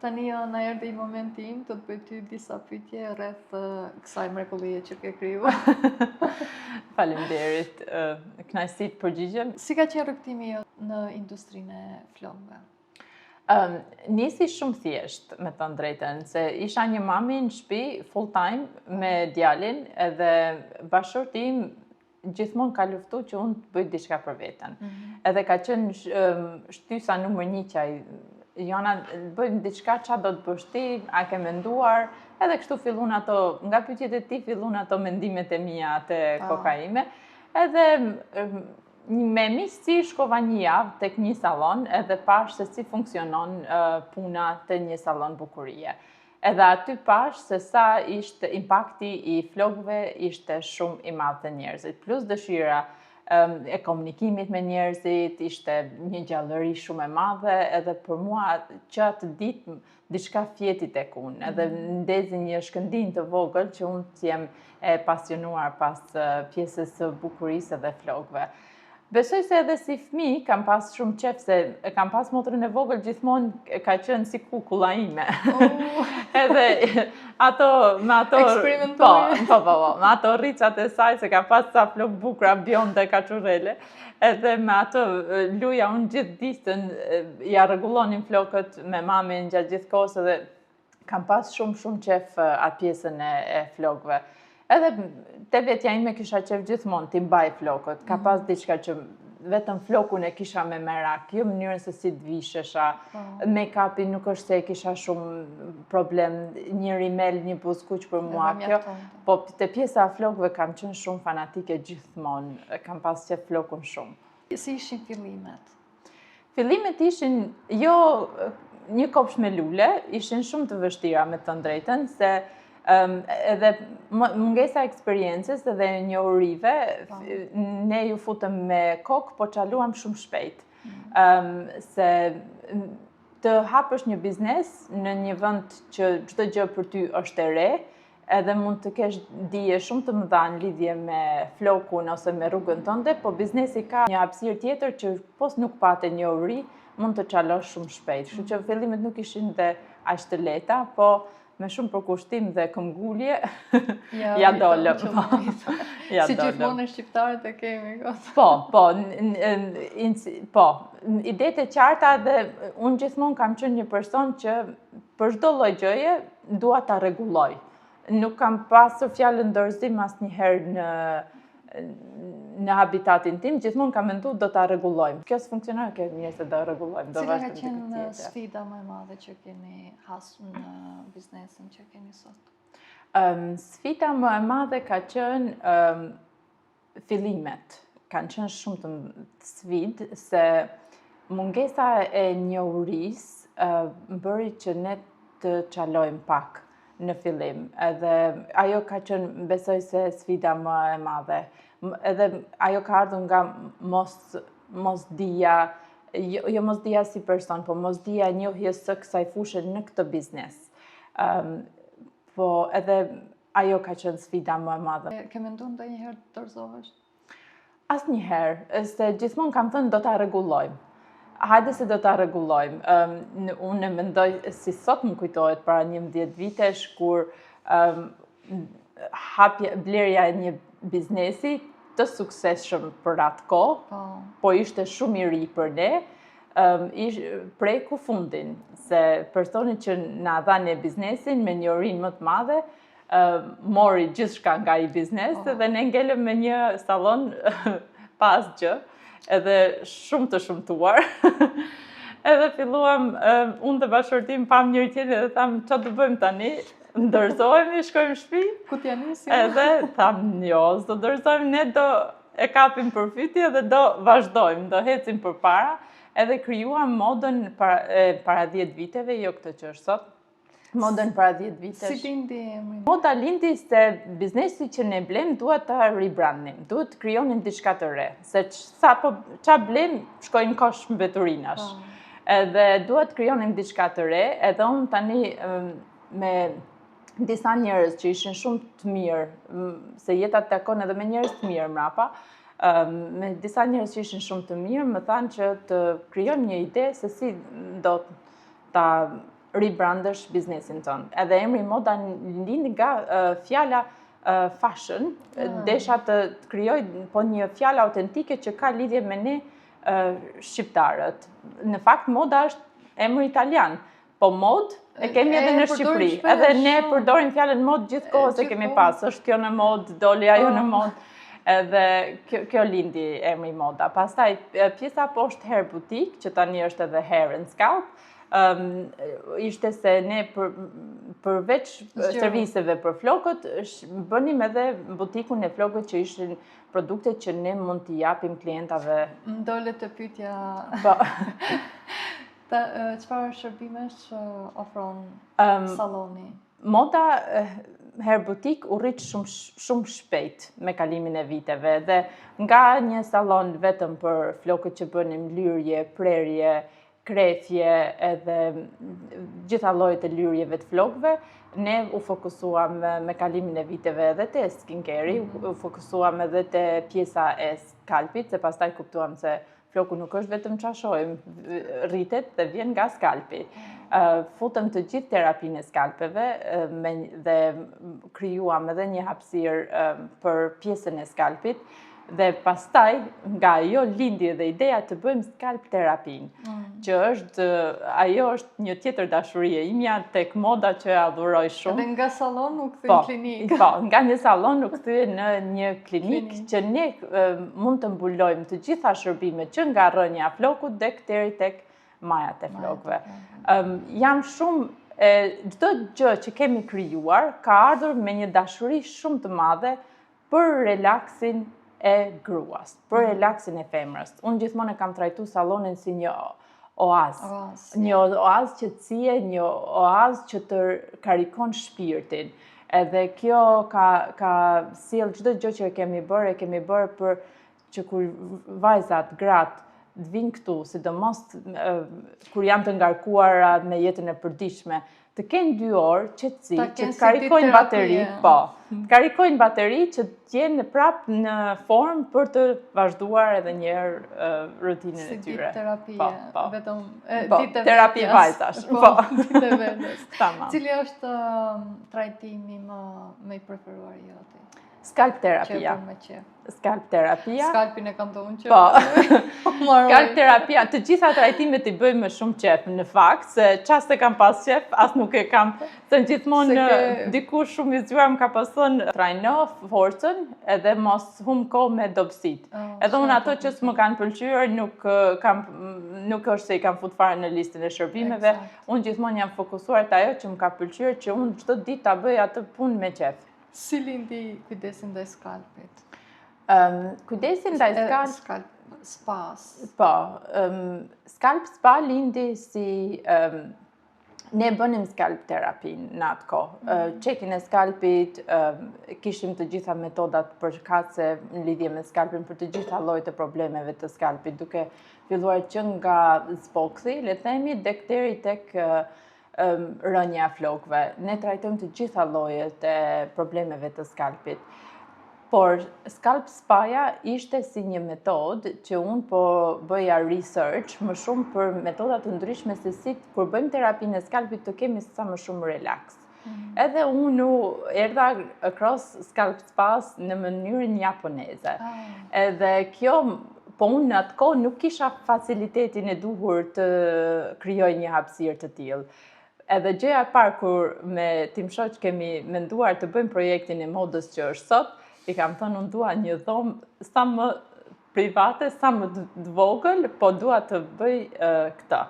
Tani na erdhi momenti im të të bëj ty disa pyetje rreth kësaj mrekullie që ke krijuar. Faleminderit. Kënaqësi të përgjigjem. Si ka qenë rrugtimi jot në industrinë e flokëve? Nisi shumë thjesht, me thënë drejtën, se isha një mami në shtëpi full time me djalin, edhe bashorti im gjithmonë ka luftu që unë të bëj diçka për veten. Edhe ka qenë shtysa numër 1 që ai Jona, bëjmë diçka, qa do të bësh ti, a ke menduar, edhe kështu fillun ato, nga pyetjet e tij fillun ato mendimet e mia të koka ime, edhe me miqësi shkova një javë tek një sallon, edhe pash se si funksionon puna të një sallon bukurie. Edhe aty pash se sa ishte impakti i flokëve ishte shumë i madh te njerëzit, plus dëshira e komunikimit me njerëzit, ishte një gjallëri shumë e madhe, edhe për mua që atë ditë diçka fjeti tek unë, edhe ndezi një shkëndin të vogël që unë jem e pasionuar pas pjesës së bukurisë dhe flokëve. Besoj se edhe si fëmijë kam pas shumë qef, se kam pas motrën e vogël gjithmonë ka qenë si kukulla ime. Edhe me ato eksperimentoj. Me ato rriçat e saj, se ka pas sa flokë bukura, bjonde, kaçurrele. Edhe me ato luja unë gjithë ditën, ja rregullonin flokët me mamin gjatë gjithë kohës, edhe kam pas shumë qef atë pjesën e flokëve. Edhe te vetja ime kisha qef gjithmonë t'i mbaj flokët. Ka pas diçka që vetëm flokun e kisha me merak, jo mënyrën se si t'vishesha. Make-upi nuk është se kisha shumë problem, një rimel, një buzëkuq për mua kjo. Po te pjesa e flokëve kam qenë shumë fanatike gjithmonë, kam pas qef flokun shumë. Si ishin fillimet? Fillimet ishin jo një kopsh me lule, ishin shumë të vështira me të drejtën, se edhe mungesa eksperiencës edhe njohurive, ne ju futëm me kokë, po qaluam shumë shpejt. Se të hapësh një biznes në një vend që çdo gjë për ty është e re, edhe mund të kesh dije shumë të mëdha në lidhje me flokun ose me rrugën tënde, po biznesi ka një hapësirë tjetër që pos nuk pate njohuri, mund të qalosh shumë shpejt. Kështu që fillimet nuk ishin dhe aq të lehta, po me shumë përkushtim dhe këmbgulje, ja dolëm. Si gjithmonë shqiptarët e kemi. Po, idetë e qarta, dhe unë gjithmonë kam qenë një person që për çdo lloj gjëje dua ta rregulloj. Nuk kam pasur fjalën dorëzim asnjëherë në habitatin tim, gjithmonë kam menduar do ta rregullojmë. Kjo s'funksionon, kjo mirë se do rregullojmë. Cila ka qenë sfida më e madhe që keni hasur në biznesin që keni sot? Sfida më e madhe ka qenë fillimet. Kanë qenë shumë të sfidë, se mungesa e njohurisë bëri që ne të çalojmë pak në fillim. Edhe ajo ka qenë, besoj se sfida më e madhe. Edhe ajo ka ardhur nga mosdija, jo mosdija si person, po mosdija e njohjes së kësaj fushë në këtë biznes. Po edhe ajo ka qenë sfida më e madhe. Ke menduar ndonjëherë të dorëzohesh? Asnjëherë, se gjithmonë kam thënë do ta rregullojmë. Hajde se do ta rregullojmë. Unë mendoj, si sot më kujtohet, para 11 vitesh, kur blerja e një biznesi të suksesshëm për atë kohë, po ishte shumë i ri për ne, preku fundin, se personi që na dha ne biznesin me njohurinë më të madhe, mori gjithçka nga i biznes, dhe ne ngelëm me një sallon pa asgjë, edhe shumë të shumtuar. Edhe filluam, unë dhe bashortim pam njëri tjetrin dhe tham, çfarë do bëjmë tani? Ndërzohemi, shkojmë në shtëpi? Ku t'ja nisim? Edhe tham, jo, s'do dorëzohemi, ne do e kapim përfytje dhe do vazhdojmë, do ecim përpara, edhe krijuam modën para 10 viteve, jo këtë që është sot. Modën para 10 vitesh. Si lindi emri? Moda lindi se biznesi që ne blem duhet ta rebrandim, duhet të krijonim diçka të re, se ça blem shkojnë kosh mbeturinash. Edhe duhet të krijonim diçka të re, edhe unë tani me disa njerëz që ishin shumë të mirë, se jeta të takon edhe me njerëz të mirë mrapa, me disa njerëz që ishin shumë të mirë, më thanë që të krijojmë një ide se si do ta rebrandësh biznesin tënd. Edhe emri moda lind nga fjala fashion, desha të krijoj një fjalë autentike që ka lidhje me ne shqiptarët. Në fakt moda është emër italian, po mod e kemi edhe në Shqipëri. Edhe ne përdorim fjalën mod gjithkohës e kemi pas. Është kjo në mod, doli ajo në mod. Edhe kjo lindi emri moda. Pastaj pjesa poshtë Hair Boutique, që tani është edhe Hair and Scalp, ishte se ne përveç serviseve për flokët, bënim edhe butikun e flokët që ishin produkte që ne mund t'i japim klientave. Ndole të pyetja. Po. Çfarë shërbimesh ofron salloni? Moda Hair Boutique u rrit shumë shpejt me kalimin e viteve dhe nga një salon vetëm për flokët që bënim lyrje, prerje, krefje edhe gjitha llojet e lyrjeve të flokëve, ne u fokusuam me kalimin e viteve edhe te skincare, u fokusuam edhe te pjesa e skalpit, se pastaj kuptuam se floku nuk është vetëm çashojm, rritet dhe vjen nga skalpi. Futëm të gjithë terapinë e skalpeve dhe krijuam edhe një hapësirë për pjesën e skalpit dhe pastaj nga ajo lindi edhe ideja të bëjmë skalp terapinë, që ajo është një tjetër dashuri e imja tek moda që e adhuroj shumë. Edhe nga salon u kthye në klinikë. Po, nga një salon u kthye në një klinikë që ne mund të mbulojmë të gjitha shërbimet që nga rrënja e flokut deri tek majat e flokëve. Jam shumë çdo gjë që kemi krijuar ka ardhur me një dashuri shumë të madhe për relaksin e gruas, për relaksin e femrës. Unë gjithmonë e kam trajtuar sallonin si një oazë. Një oazë qetësie, një oazë që të karikon shpirtin. Edhe kjo ka sjell çdo gjë që e kemi bërë për që kur vajzat, gratë të vinë këtu, sidomos kur janë të ngarkuara me jetën e përditshme, të kenë 2 orë qetësi, që të karikojnë bateri, të karikojnë bateri që të jenë prapë në formë për të vazhduar edhe një herë rutinën e tyre. Si terapie, vetëm ditë terapi vajzash. Po, ditë vetës. Tamam. Cili është trajtimi më i preferuar i joti? Skalp terapia. Skalp terapia. Skalpin e kam të unë që. Po. Skalp terapia, të gjitha trajtimet i bëjmë me shumë qef, në fakt, se çast e kam pas qef, as nuk e kam, se gjithmonë dikush shumë i zgjuar më ka pasur trajno forcën edhe mos hum kohë me dobësit. Edhe unë ato që s'më kanë pëlqyer nuk është se i kam fut fare në listën e shërbimeve, unë gjithmonë jam fokusuar te ajo që më ka pëlqyer që unë çdo ditë ta bëj atë punë me qef. Si lindi kujdesi ndaj skalpit? Kujdesi ndaj skalp spas. Po, skalp spa lindi si ne bënim skalp terapinë në atë kohë. Çekin e skalpit, kishim të gjitha metodat përkatëse në lidhje me skalpin për të gjitha llojet e problemeve të skalpit, duke filluar që nga zboksi, le të themi, deri tek rënja e flokëve. Ne trajtojmë të gjitha llojet e problemeve të skalpit. Por skalp spaja ishte si një metodë që unë po bëja research më shumë për metoda të ndryshme se si kur bëjmë terapinë e skalpit të kemi sa më shumë relax. Edhe unë erdha across skalp spas në mënyrën japoneze. Edhe kjo, po unë në atë kohë nuk kisha facilitetin e duhur të krijoj një hapësirë të tillë. Edhe gjëja e parë kur me tim shoq kemi menduar të bëjmë projektin e modës që është sot, i kam thënë unë dua një dhomë sa më private, sa më të vogël, po dua të bëj këtë.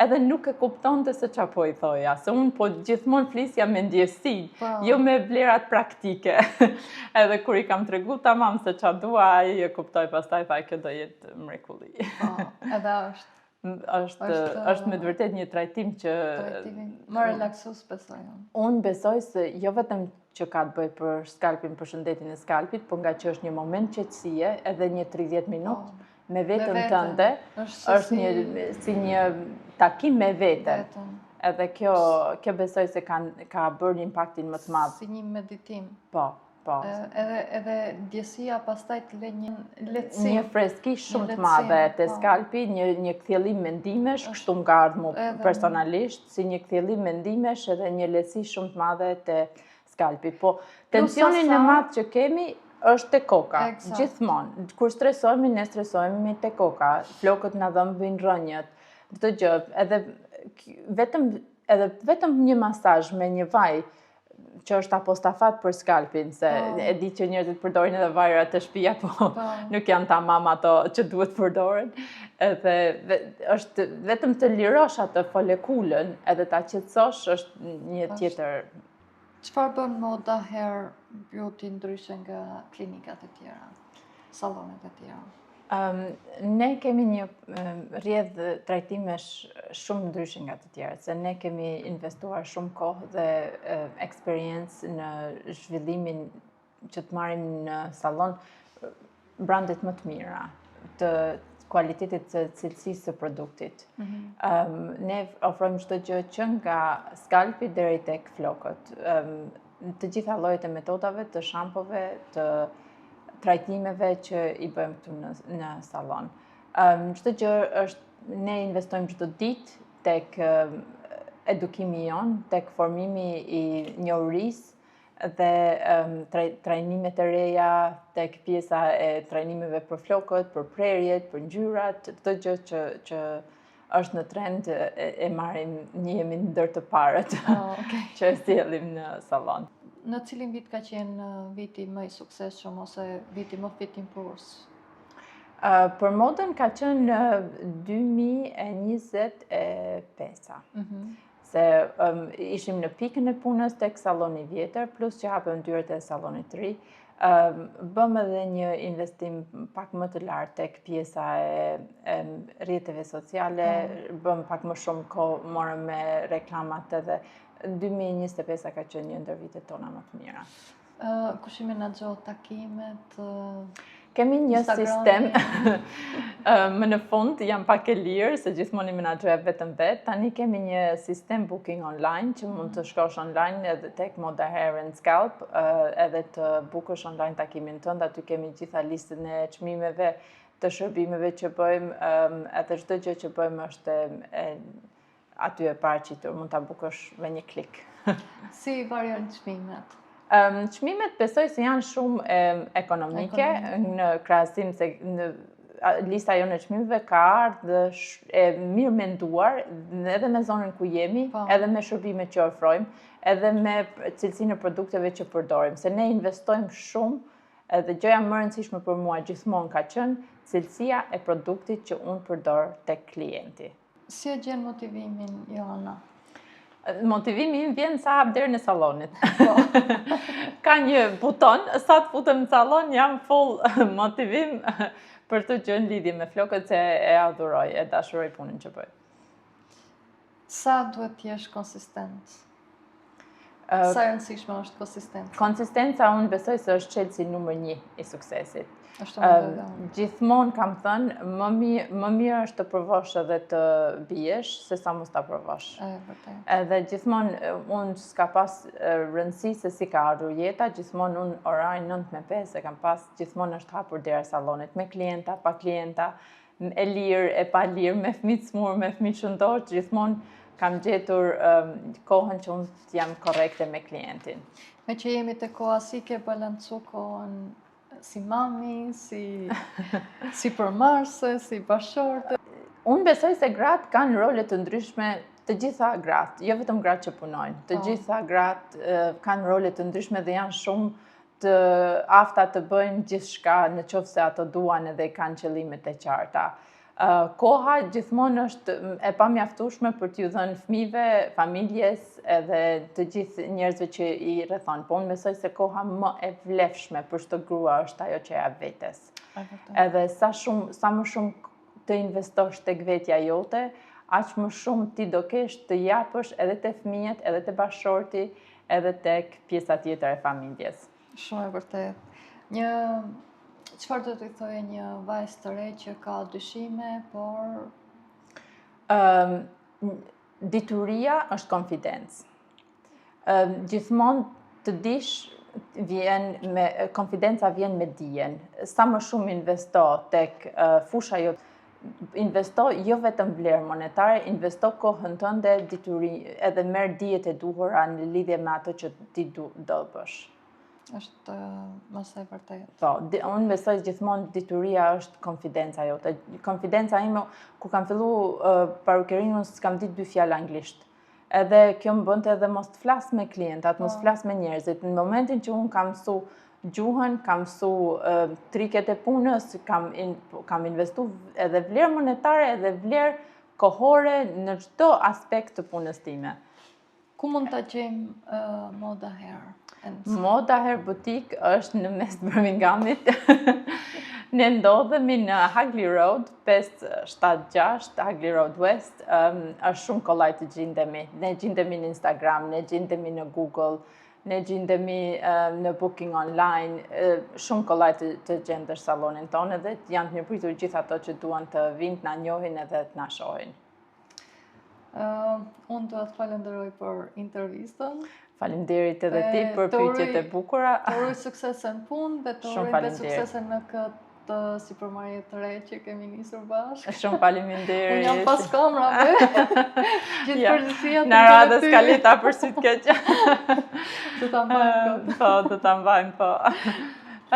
Edhe nuk e kuptonte se çfarë po i thoja, se unë po gjithmonë flisja me ndjesinë, jo me vlerat praktike. Edhe kur i kam tregu tamam se çfarë dua, ai e kuptoi pastaj, tha kjo do jetë mrekulli. Po, edhe është me të vërtet një trajtim që më relaksues besoj. Unë besoj se jo vetëm që ka të bëj për skalpin, për shëndetin e skalpit, por nga që është një moment qetësie, edhe një 30 minutë me veten tënde, është si një takim me veten. Edhe kjo besoj se ka bërë një impaktin më të madh. Si një meditim. Po. Po. Edhe ndjesia pastaj të lë një lehtësim. Një freski shumë të madhe te skalpi, një kthjellim mendimesh, kështu më ka ardhur mua personalisht, si një kthjellim mendimesh edhe një lehtësi shumë të madhe te skalpi. Po tensionin e madh që kemi është te koka, gjithmonë. Kur stresohemi, ne stresohemi te koka, flokët na dhëmbin rrënjët, çdo gjë, edhe vetëm një masazh me një vaj që është apostafat për skalpin, se e di që njerëzit përdorin edhe vajra të shtëpia, po nuk janë tamam ato që duhet përdoren. Edhe është vetëm të lirosh atë folekulën edhe ta qetësosh është një tjetër. Çfarë bën moda hair beauty ndryshe nga klinikat e tjera, sallonet e tjera? Ne kemi një rrjedh trajtimesh shumë ndryshe nga të tjerët, se ne kemi investuar shumë kohë dhe eksperiencë në zhvillimin që të marrim në sallon brandet më të mira, të kualitetit të cilësisë së produktit. Ne ofrojmë çdo gjë që nga skalpi deri tek flokët, të gjitha llojet e metodave, të shampove, të trajtimeve që i bëjmë këtu në sallon. Çdo gjë ne investojmë çdo ditë tek edukimi jon, tek formimi i njohurisë dhe trajnimet e reja, tek pjesa e trajnimeve për flokët, për prerjet, për ngjyrat, çdo gjë që është në trend e marrim, jemi ndër të parët që e sjellim në sallon. Në cilin vit ka qenë viti më i suksesshëm ose viti më fit impuls? Për modën ka qenë 2025. Se ishim në pikën e punës tek salloni vjetër, plus që hapëm dyert e sallonit të ri. Bëm edhe një investim pak më të lartë tek pjesa e rrjeteve sociale, bëm pak më shumë kohë, morëm me reklamat edhe 2025 ka qenë një ndër vitet tona më të mira. Kush i menaxhon takimet? Kemi një sistem, më në fund jam pak e lirë, se gjithmonë i menaxhoja vetëm vetë. Tani kemi një sistem booking online, që mund të shkosh online edhe tek Moda Hair and Scalp, edhe të bookosh online takimin tënd, aty kemi gjitha listën e çmimeve, të shërbimeve që bëjmë, edhe çdo gjë që bëjmë është aty e paraqitur, mund ta bookosh me një klik. Si variojnë çmimet? Çmimet besoj se janë shumë ekonomike, në krahasim se lista jonë e çmimeve ka ardhur e mirë menduar edhe me zonën ku jemi, edhe me shërbimet që ofrojmë, edhe me cilësinë e produkteve që përdorim, se ne investojmë shumë, edhe gjëja më e rëndësishme për mua gjithmonë ka qenë cilësia e produktit që unë përdor tek klienti. Si e gjen motivimin, Johana? Motivimi im vjen sa hap derën e sallonit. Ka një buton, sa të futem në sallon jam full motivim për të gjë në lidhje me flokët, se e adhuroj, e dashuroj punën që bëj. Sa duhet të jesh konsistent? Sa e rëndësishme është konsistenca? Konsistenca unë besoj se është çelësi numër 1 i suksesit. Gjithmonë kam thënë, më mirë është të provosh edhe të biesh, se sa mos ta provosh. Edhe gjithmonë unë s'ka pas rëndësi se si ka ardhur jeta, gjithmonë unë orarin 9-5 e kam pas, gjithmonë është hapur dera sallonit, me klienta, pa klienta, e lirë, e pa lirë, me fëmijë të smur, me fëmijë shëndor, gjithmonë kam gjetur kohën që unë jam korrekte me klientin. Me që jemi te koha, si ke balancu kohën si mami, si përmarrëse, si bashorte? Unë besoj se gratë kanë role të ndryshme, të gjitha gratë, jo vetëm gratë që punojnë, të gjitha gratë kanë role të ndryshme dhe janë shumë të afta të bëjnë gjithçka në qoftë se ato duan edhe kanë qëllimet e qarta. Koha gjithmonë është e pamjaftueshme për t'ju dhënë fëmijëve, familjes edhe të gjithë njerëzve që i rrethon. Po unë besoj se koha më e vlefshme për çdo grua është ajo që jap vetes. Edhe sa më shumë të investosh tek vetja jote, aq më shumë ti do kesh të japësh edhe te fëmijët, edhe te bashorti, edhe tek pjesa tjetër e familjes. Shumë e vërtet. Çfarë do të thoje një vajzë të re që ka dyshime, por dituria është konfidencë. Gjithmonë të dish konfidenca vjen me dijen. Sa më shumë investo tek fusha jote, investo jo vetëm vlerë monetare, investo kohën tënde, edhe merr dijet e duhura në lidhje me ato që ti do bësh. Është mëse vërtet. Po, unë besoj gjithmonë dituria është konfidenca jote. Konfidenca ime, kur kam fillu parukerinë, unë s'kam ditë 2 fjalë anglisht. Edhe kjo më bënte edhe mos të flas me klientat, mos flas me njerëzit. Në momentin që unë kam mësu gjuhën, kam mësu triket e punës, kam investu edhe vlerë monetare, edhe vlerë kohore në çdo aspekt të punës time. Ku mund ta gjejmë Moda Hair? Moda Hair Boutique është në mes Birminghamit. Ne ndodhemi në Hagley Road, 576 Hagley Road West. Është shumë kollaj të gjendemi. Ne gjendemi në Instagram, ne gjendemi në Google, ne gjendemi në booking online. Shumë kollaj të gjendesh sallonin tonë dhe janë të mirëpritur gjithë ato që duan të vinë, të na njohin edhe të na shohin. Unë do të falenderoj për intervistën. Faleminderit edhe ti për pyetjet e bukura. Të uroj suksese në punë dhe të uroj dhe suksese në këtë supermarket të re që kemi nisur bashkë. Shumë faleminderit. Unë jam pas kamrave. Gjithë përgjithësia në radhës kalita për sytë keq. Do ta mbajmë. Po, do ta mbajmë, po.